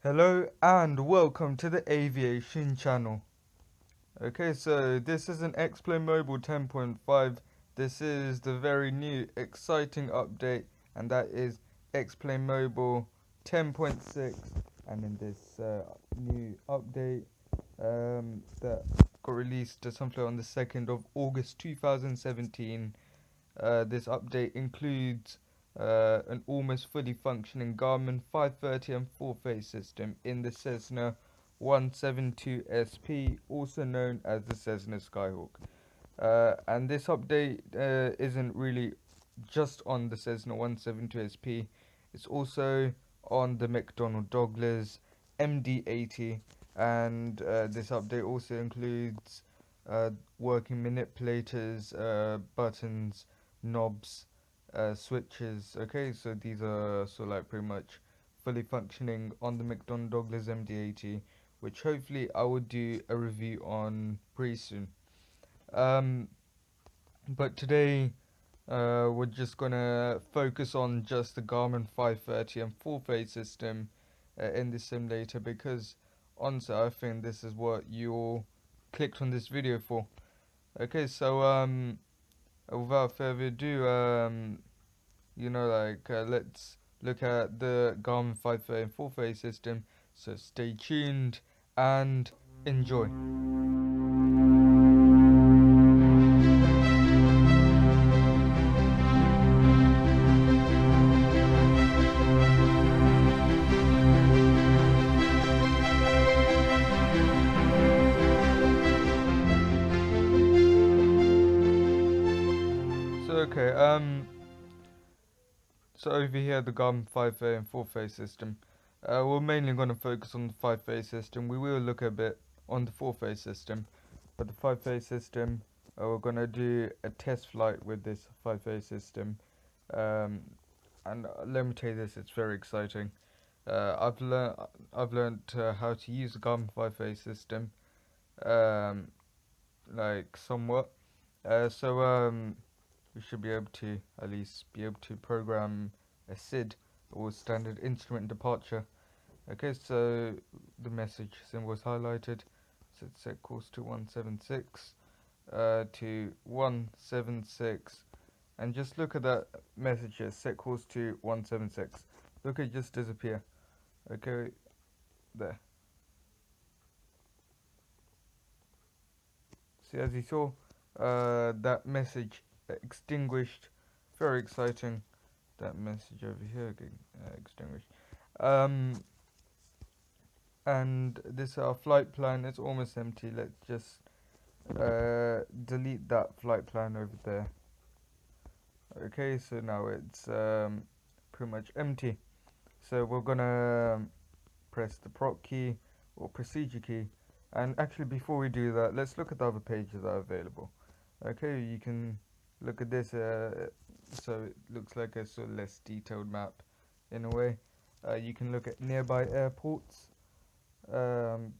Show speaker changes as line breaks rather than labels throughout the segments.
Hello and welcome to the Aviation Channel. Okay, so this is an X-Plane Mobile 10.5. This is the very new exciting update, and that is X-Plane Mobile 10.6. And in this new update that got released something on the 2nd of August 2017, this update includes an almost fully functioning Garmin 530 and 4-phase system in the Cessna 172 SP, also known as the Cessna Skyhawk. And this update isn't really just on the Cessna 172 SP, it's also on the McDonnell Douglas MD-80, and this update also includes working manipulators, buttons, knobs, switches. Okay, so these are like pretty much fully functioning on the McDonnell Douglas MD-80, which hopefully I will do a review on pretty soon. Um, but today we're just gonna focus on just the Garmin 530 and 4-phase system in the simulator, because honestly I think this is what you all clicked on this video for. Okay, so without further ado, let's look at the Garmin 530 and 4-phase system. So stay tuned and enjoy. So okay, so over here the Garmin 5-phase and 4-phase system. We're mainly going to focus on the 5-phase system. We will look a bit on the 4-phase system, but the 5-phase system, we're going to do a test flight with this 5-phase system. Um, and let me tell you this, it's very exciting. I've learned how to use the Garmin 5-phase system, um, like somewhat. So we should be able to at least be able to program a SID, or standard instrument departure. Okay, so the message symbol is highlighted. So it set course to 176 to 176, and just look at that message here, set course to 176. Look, it just disappear. Okay, there. See, as you saw, that message extinguished. Very exciting. That message over here getting extinguished. Um, and this flight plan is almost empty. Let's just delete that flight plan over there. Okay, so now it's pretty much empty. So we're gonna press the prop key or procedure key. And actually, before we do that, let's look at the other pages that are available. Okay, you can look at this. So it looks like a sort of less detailed map in a way. You can look at nearby airports. Um,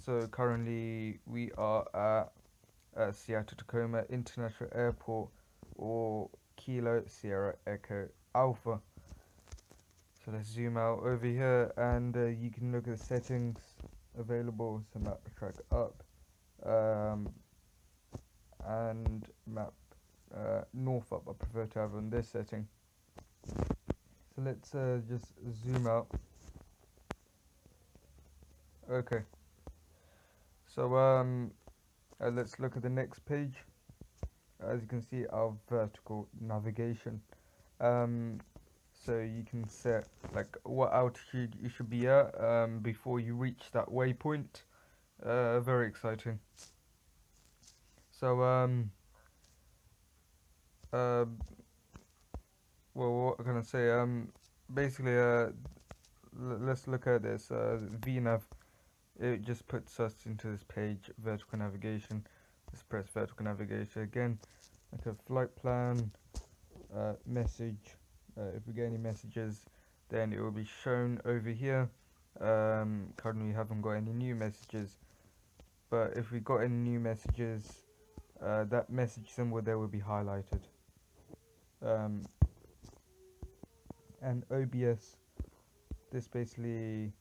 so currently we are at Seattle Tacoma International Airport, or Kilo Sierra Echo Alpha. So let's zoom out over here, and you can look at the settings available. So map track up, and map north up. I prefer to have on this setting. So let's just zoom out. Okay. So let's look at the next page. As you can see, our vertical navigation. So you can set like what altitude you should be at before you reach that waypoint. Very exciting. So uh, well, what can I say? Basically, let's look at this. VNav. It just puts us into this page, vertical navigation. Let's press vertical navigation again. Okay, flight plan, message. If we get any messages, then it will be shown over here. Currently we haven't got any new messages, but if we got any new messages, that message symbol there will be highlighted. And OBS, this basically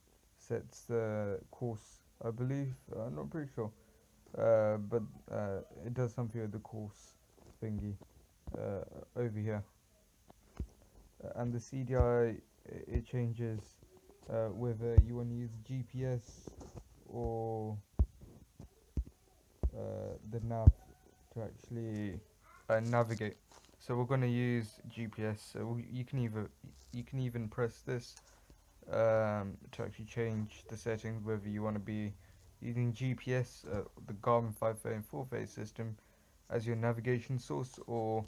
sets the course, I believe. I'm not pretty sure, but it does something with the course thingy over here. And the CDI, it changes whether you want to use GPS or the nav to actually navigate. So we're going to use GPS. So you can even press this to actually change the settings, whether you want to be using GPS, the Garmin 5-phase and 4-phase system, as your navigation source, or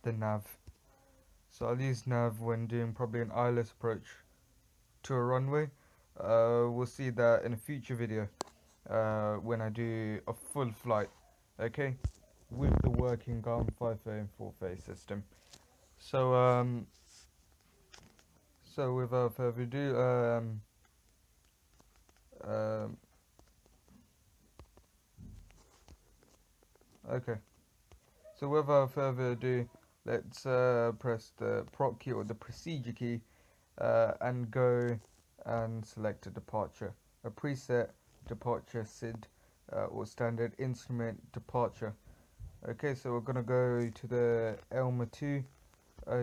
the nav. So I'll use nav when doing probably an ILS approach to a runway. We'll see that in a future video when I do a full flight, okay, with the working Garmin 5-phase and 4-phase system. So without further ado, okay. So without further ado, let's press the prop key or the procedure key and go and select a departure, a preset departure SID or standard instrument departure. Okay, so we're gonna go to the Elma 2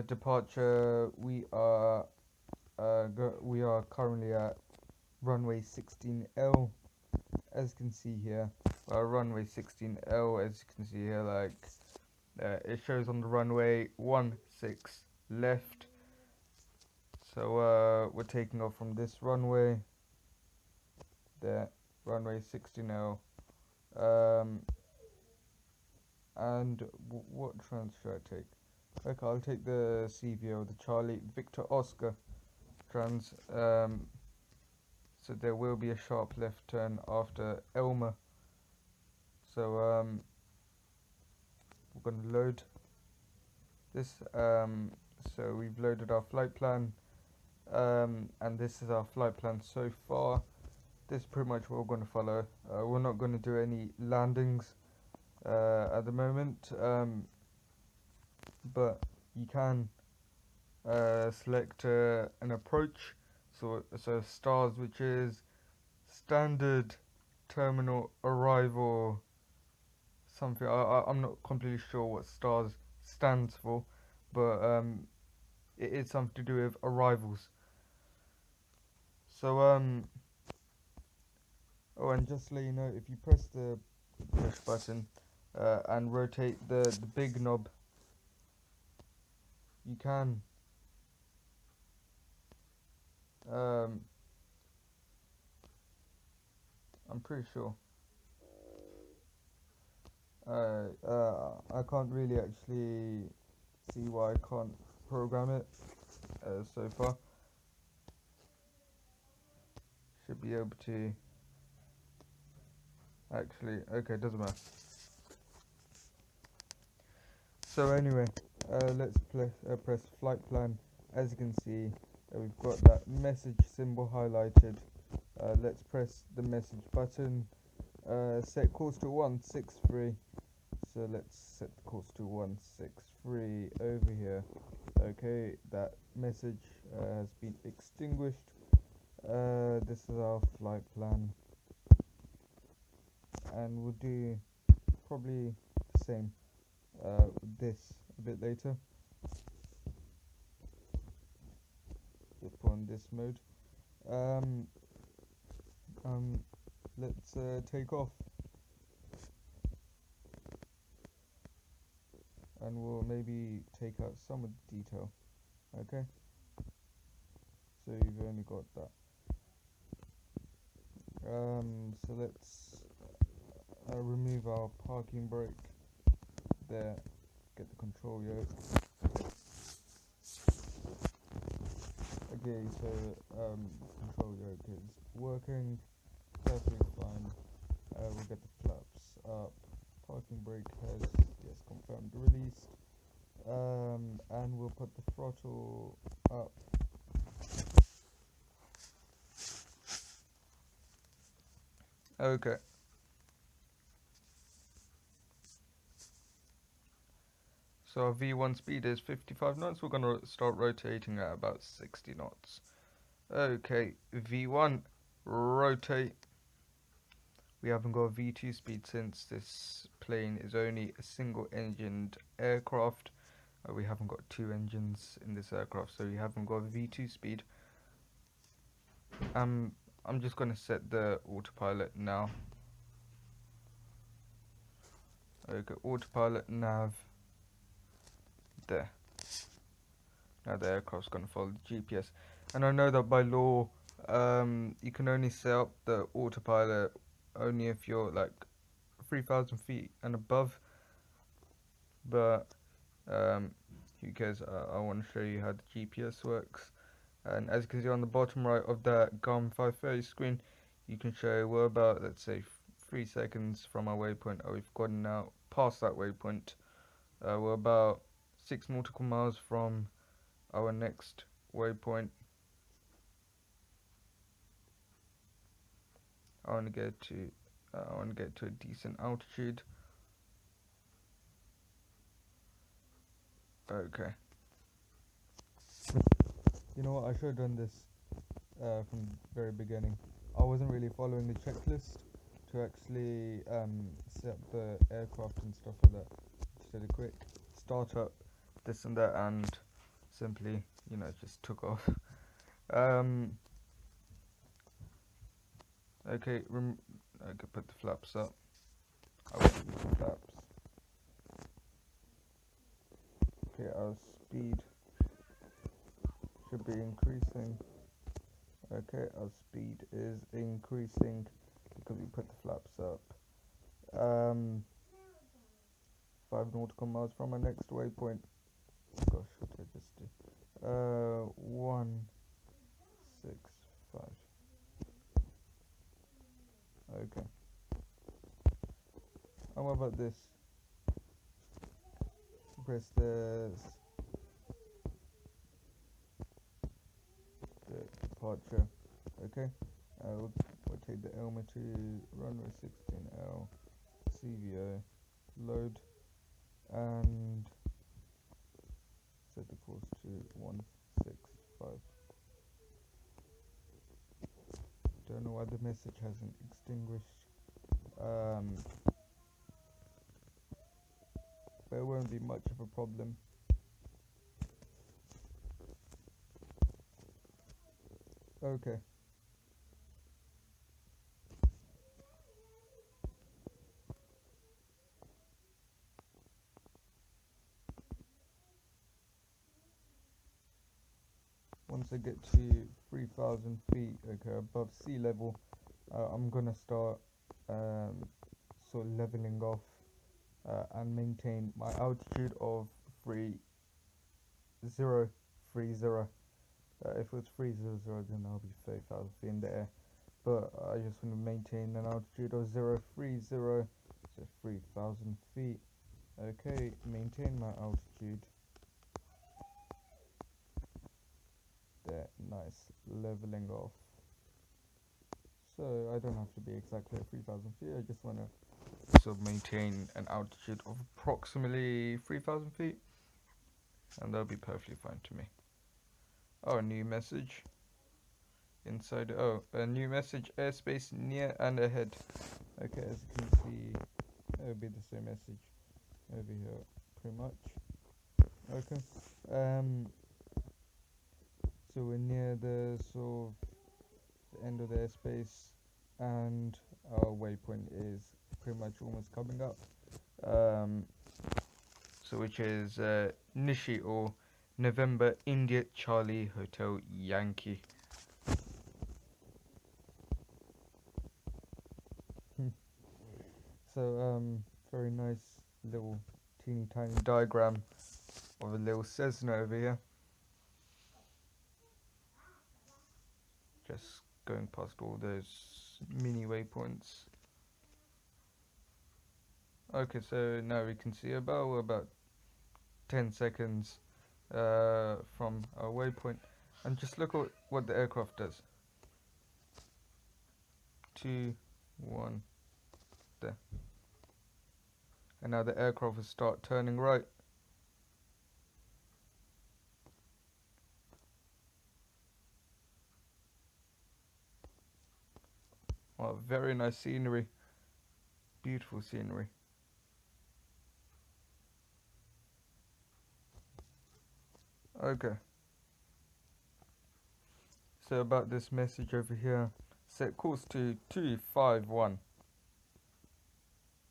departure. We are currently at runway 16L, as you can see here. Runway 16L, as you can see here, like it shows on the runway 16 left. So we're taking off from this runway there, runway 16L. And what trans should I take? Okay, I'll take the CVO, the Charlie Victor Oscar trans. So there will be a sharp left turn after Elma. So we're going to load this. So we've loaded our flight plan, and this is our flight plan so far. This is pretty much what we're going to follow. We're not going to do any landings at the moment, but you can select an approach. So STARS, which is standard terminal arrival something. I'm not completely sure what STARS stands for, but it is something to do with arrivals. So oh, and just to let you know, if you press the push button and rotate the big knob, you can I'm pretty sure I can't really actually see why I can't program it so far. Should be able to actually, okay, doesn't matter. So anyway, let's press flight plan. As you can see, we've got that message symbol highlighted. Let's press the message button. Set course to 163. So let's set the course to 163 over here. Okay, that message has been extinguished. This is our flight plan, and we'll do probably the same with this a bit later. Just put on this mode. Let's take off, and we'll maybe take out some of the detail. Okay, so you've only got that. So let's remove our parking brake there, get the control yoke. Okay, so control yoke is working perfectly fine. We'll get the flaps up, parking brake has, yes, confirmed released, and we'll put the throttle up. Okay. So our V1 speed is 55 knots. We're going to start rotating at about 60 knots. Okay, V1, rotate. We haven't got a V2 speed since this plane is only a single engined aircraft. We haven't got two engines in this aircraft, so we haven't got a V2 speed. I'm just going to set the autopilot now. Okay, autopilot nav there. Now the aircraft's going to follow the GPS. And I know that by law, you can only set up the autopilot only if you're like 3,000 feet and above. But who cares? I want to show you how the GPS works. And as you can see on the bottom right of that Garmin 530 screen, you can show we're about, let's say, 3 seconds from our waypoint. Oh, we've gotten now past that waypoint. We're about 6 nautical miles from our next waypoint. I want to get to a decent altitude. Okay. You know what? I should have done this from the very beginning. I wasn't really following the checklist to actually set up the aircraft and stuff like that. Just did a quick startup, this and that, and simply, just took off. Okay, okay, put the flaps up. I will use the flaps. Okay, our speed should be increasing. Okay, our speed is increasing because we put the flaps up. 5 nautical miles from our next waypoint. Gosh, what did I just do? 165. Okay. And what about this? Press the departure. Okay. We'll take the Elmer to runway 16L, CVO, load, and set the course to 165. Don't know why the message hasn't extinguished. But it won't be much of a problem. Okay. Once I get to 3,000 feet, okay, above sea level, I'm gonna start sort of leveling off and maintain my altitude of 3030. If it was 300, then I'll be 30,000 feet in the air. But I just want to maintain an altitude of 030, so 3,000 feet. Okay, maintain my altitude. There, nice, leveling off. So I don't have to be exactly at 3,000 feet. I just want to sort of maintain an altitude of approximately 3,000 feet, and that'll be perfectly fine to me. Oh, new message inside. Oh, a new message: airspace near and ahead. Okay, as you can see, it'll be the same message over here, pretty much. Okay. So we're near the sort of the end of the airspace, and our waypoint is pretty much almost coming up. So which is Nishi, or November India Charlie Hotel Yankee. So very nice little teeny tiny diagram of a little Cessna over here. Just going past all those mini waypoints. Okay, so now we can see about 10 seconds from our waypoint, and just look at what the aircraft does. 2, 1, there. And now the aircraft will start turning right. Oh, very nice scenery. Beautiful scenery. Okay. So about this message over here, set course to 251.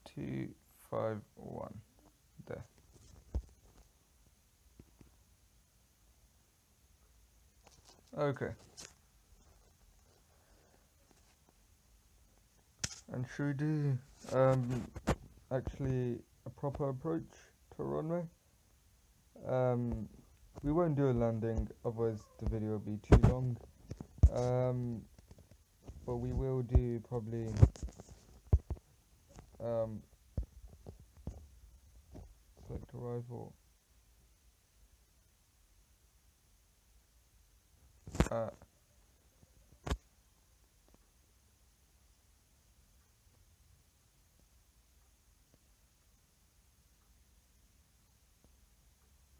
251. There. Okay. And should we do actually a proper approach to a runway? We won't do a landing, otherwise the video will be too long. But we will do probably select arrival.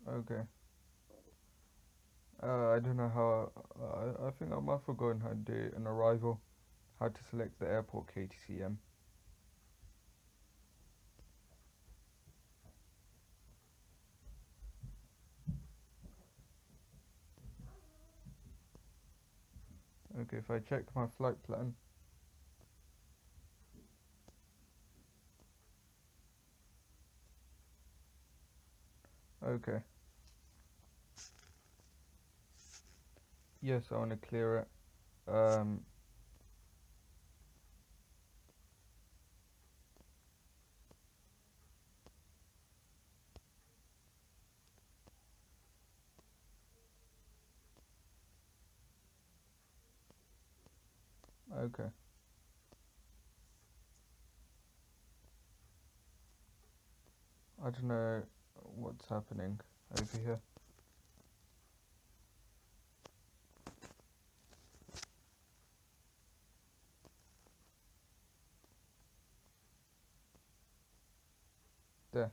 Okay. I don't know how. I think I might have forgotten how to do an arrival. How to select the airport KTCM. Okay, if I check my flight plan. Okay. Yes, I want to clear it. Okay. I don't know what's happening over here. There.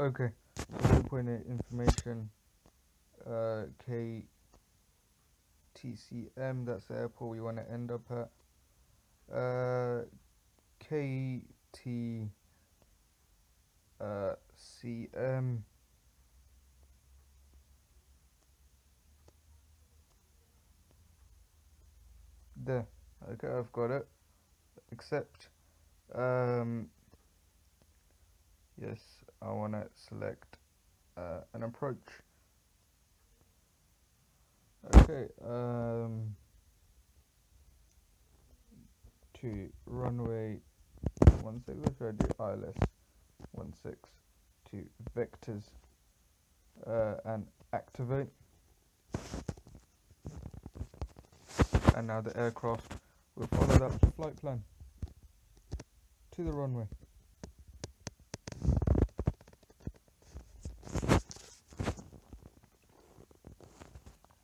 Okay. So 0.8 information. KTCM, that's the airport we want to end up at. KTCM. There. Okay, I've got it. Accept. Yes, I want to select an approach. Okay, to runway 16, what should I do? ILS 16 to vectors and activate. And now the aircraft will follow that flight plan to the runway.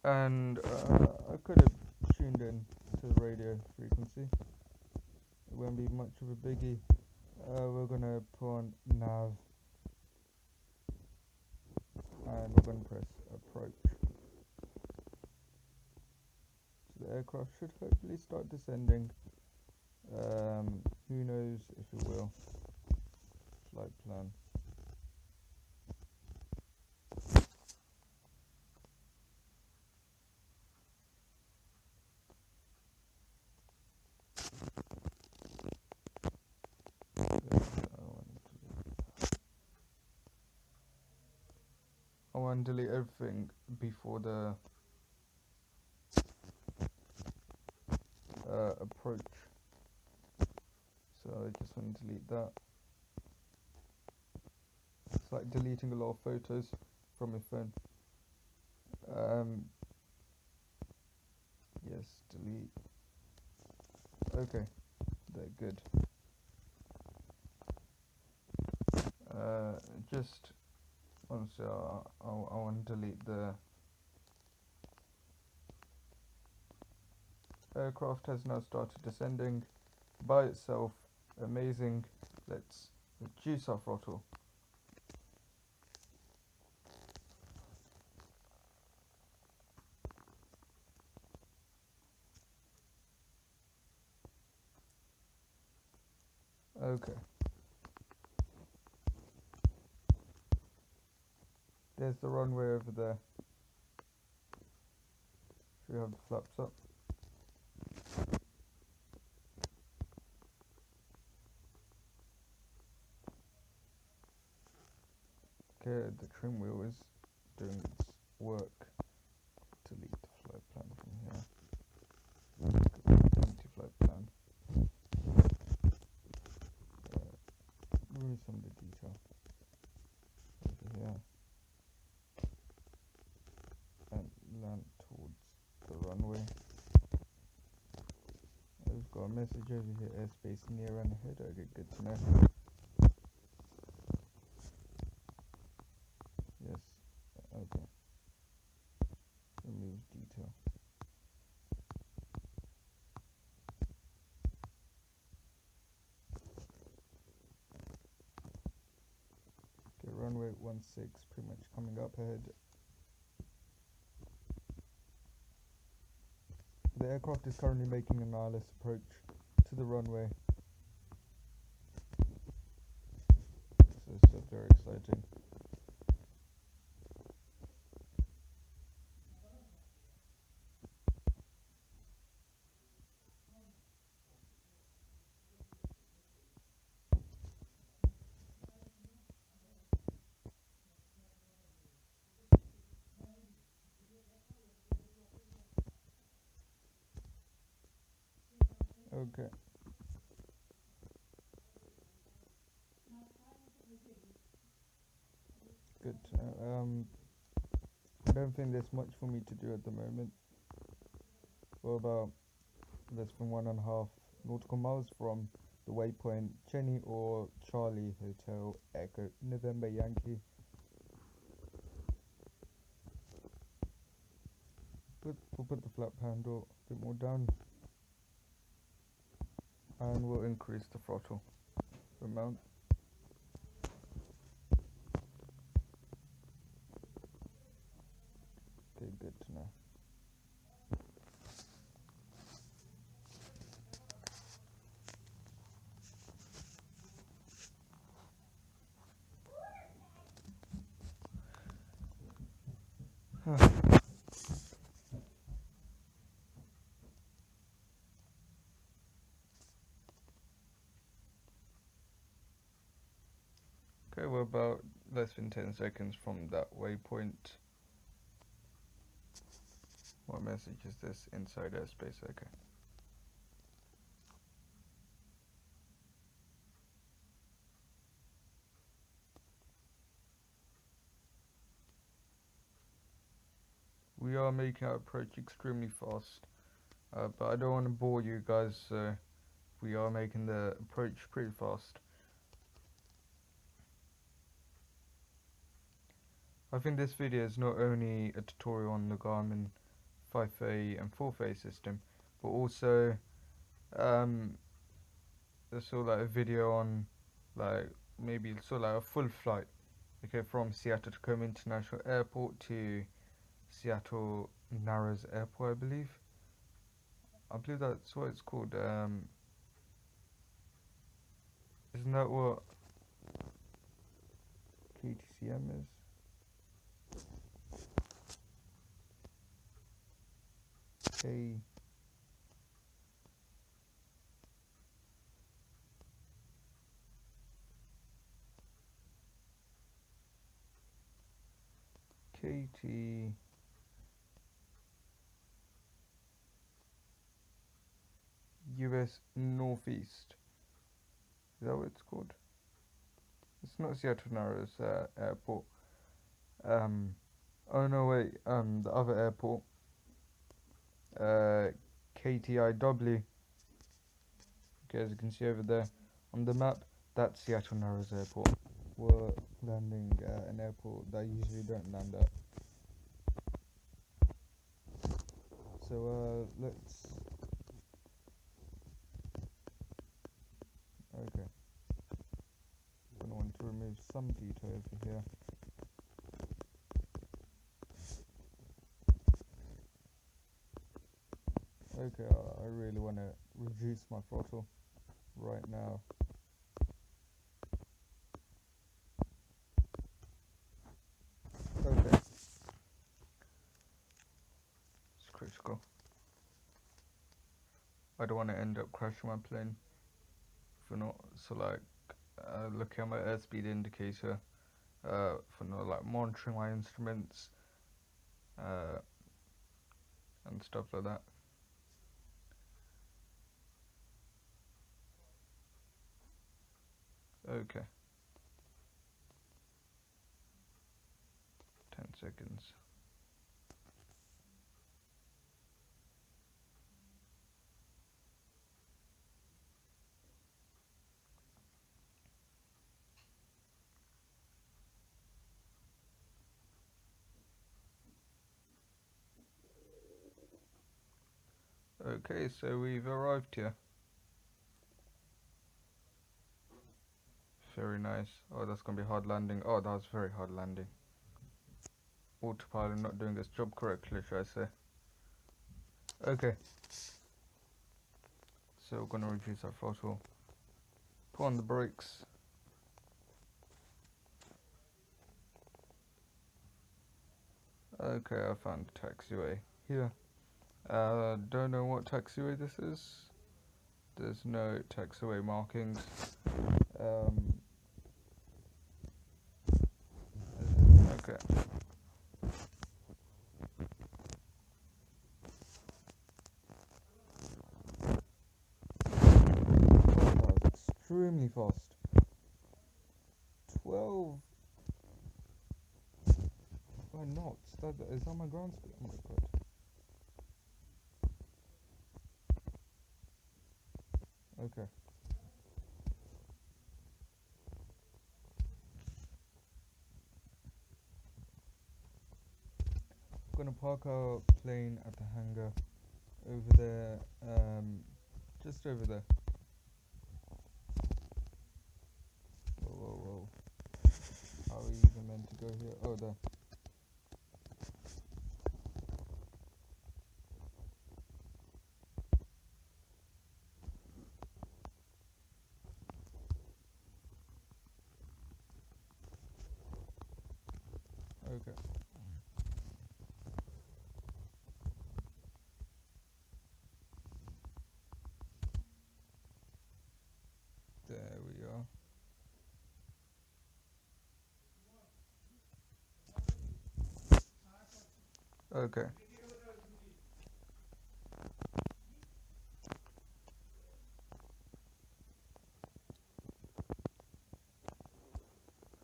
And I could have tuned in to the radio frequency. It won't be much of a biggie. We're gonna put on nav and we're gonna press approach. So the aircraft should hopefully start descending. Who knows if it will. Flight plan. I want to delete everything before the approach. So I just want to delete that. It's like deleting a lot of photos from your phone. Yes, delete. Okay, they're good. Just honestly, I want to delete the aircraft has now started descending by itself. Amazing. Let's reduce our throttle. Okay. There's the runway over there. Should we have the flaps up? Okay, the trim wheel is doing its work. Delete the flight plan from here. Empty flight plan. Remove some of the detail over here. And land towards the runway. We've got a message over here, airspace near and ahead. Okay, good to know. Yes, okay. Remove detail. Okay, runway 16, pretty much coming up ahead. The aircraft is currently making an ILS approach to the runway. So it's very exciting. Okay. Good. I don't think there's much for me to do at the moment. We're about less than 1.5 nautical miles from the waypoint Jenny or Charlie Hotel Echo November Yankee. We'll put the flap handle a bit more down, and we'll increase the throttle amount. Okay, good to know. Okay, we're about less than 10 seconds from that waypoint. What message is this? Inside airspace, okay. We are making our approach extremely fast, but I don't want to bore you guys, so we are making the approach pretty fast. I think this video is not only a tutorial on the Garmin 530 and 430 system, but also sort of like a video on like maybe sort of like a full flight, okay, from Seattle Tacoma International Airport to Seattle Narrows Airport, I believe that's what it's called. Isn't that what KTCM is? KT US Northeast. Is that what it's called? It's not Seattle Narrows Airport. Oh no, wait. The other airport. KTIW. Okay, as you can see over there on the map, that's Seattle Narrows Airport. We're landing at an airport that I usually don't land at. So let's. Okay. Gonna want to remove some detail over here. Okay, I really want to reduce my throttle right now. critical. I don't want to end up crashing my plane for not, so like, looking at my airspeed indicator, for not like monitoring my instruments, and stuff like that. Okay. 10 seconds. Okay, so we've arrived here. Very nice. Oh, that's gonna be hard landing. Oh, that was very hard landing. Autopilot not doing its job correctly, should I say. Okay. So we're gonna reduce our throttle. Put on the brakes. Okay, I found a taxiway here. Don't know what taxiway this is. There's no taxiway markings. Okay. Oh, that's extremely fast. 12 knots. Is that my ground speed? Oh my god. Okay. I'm gonna park our plane at the hangar over there, just over there. Whoa, whoa, whoa. How are we even meant to go here? Oh, there. Okay. There we are. Okay.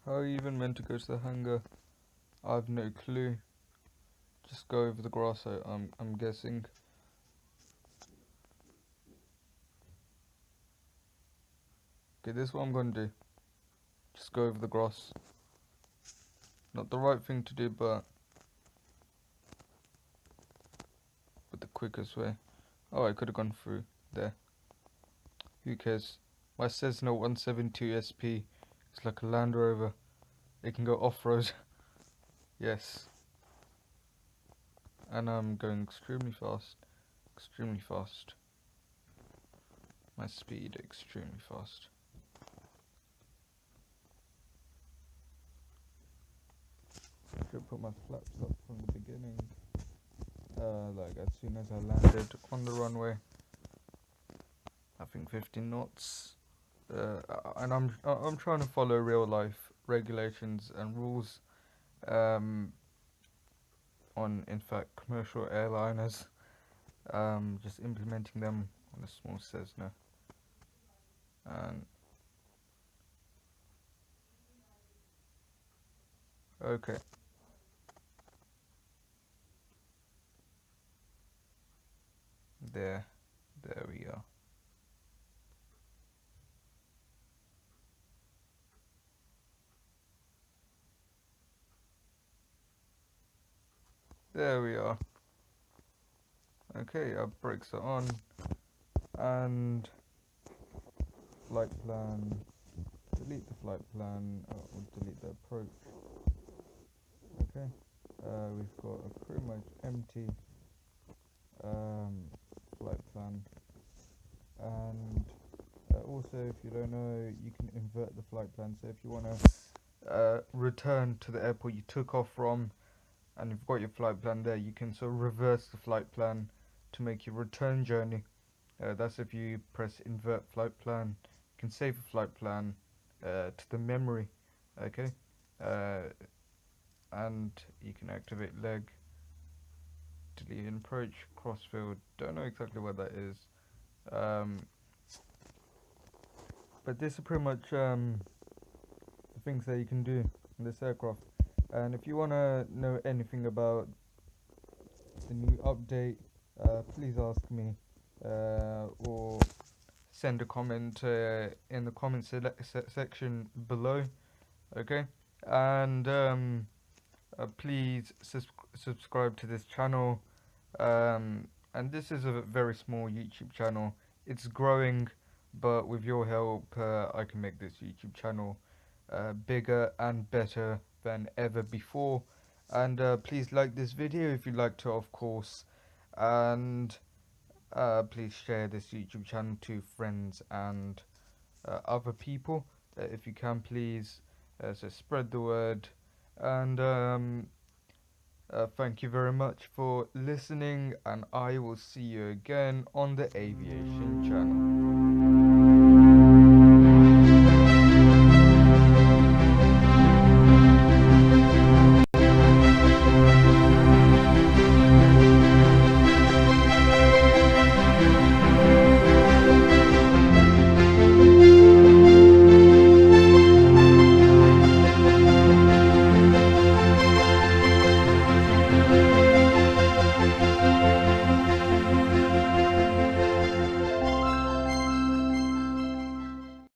How are you even meant to go to the hangar? I've no clue. Just go over the grass, I'm guessing. Okay, this is what I'm gonna do. Just go over the grass. Not the right thing to do, but the quickest way. Oh, I could have gone through there. Who cares? My Cessna 172 SP is like a Land Rover. It can go off-road. Yes. And I'm going extremely fast. Extremely fast. My speed extremely fast. I should put my flaps up from the beginning. Like as soon as I landed on the runway. I think 15 knots. And I'm trying to follow real life regulations and rules. On in fact commercial airliners. Just implementing them on a small Cessna. And okay. There we are. There we are. Okay, our brakes are on. And flight plan. Delete the flight plan, or delete the approach. Okay. We've got a pretty much empty flight plan. And also, if you don't know, you can invert the flight plan. So if you want to return to the airport you took off from, and you've got your flight plan there, you can sort of reverse the flight plan to make your return journey. That's if you press invert flight plan. You can save a flight plan to the memory, okay? Uh, and you can activate leg, delete and approach, crossfield. Don't know exactly what that is. But this is pretty much the things that you can do in this aircraft. And if you want to know anything about the new update, please ask me or send a comment in the comment section below, okay? And please subscribe to this channel. And this is a very small YouTube channel. It's growing, but with your help, I can make this YouTube channel bigger and better than ever before. And please like this video if you like to, of course. And please share this YouTube channel to friends and other people if you can, please. So spread the word. And thank you very much for listening, and I will see you again on the Aviation Channel.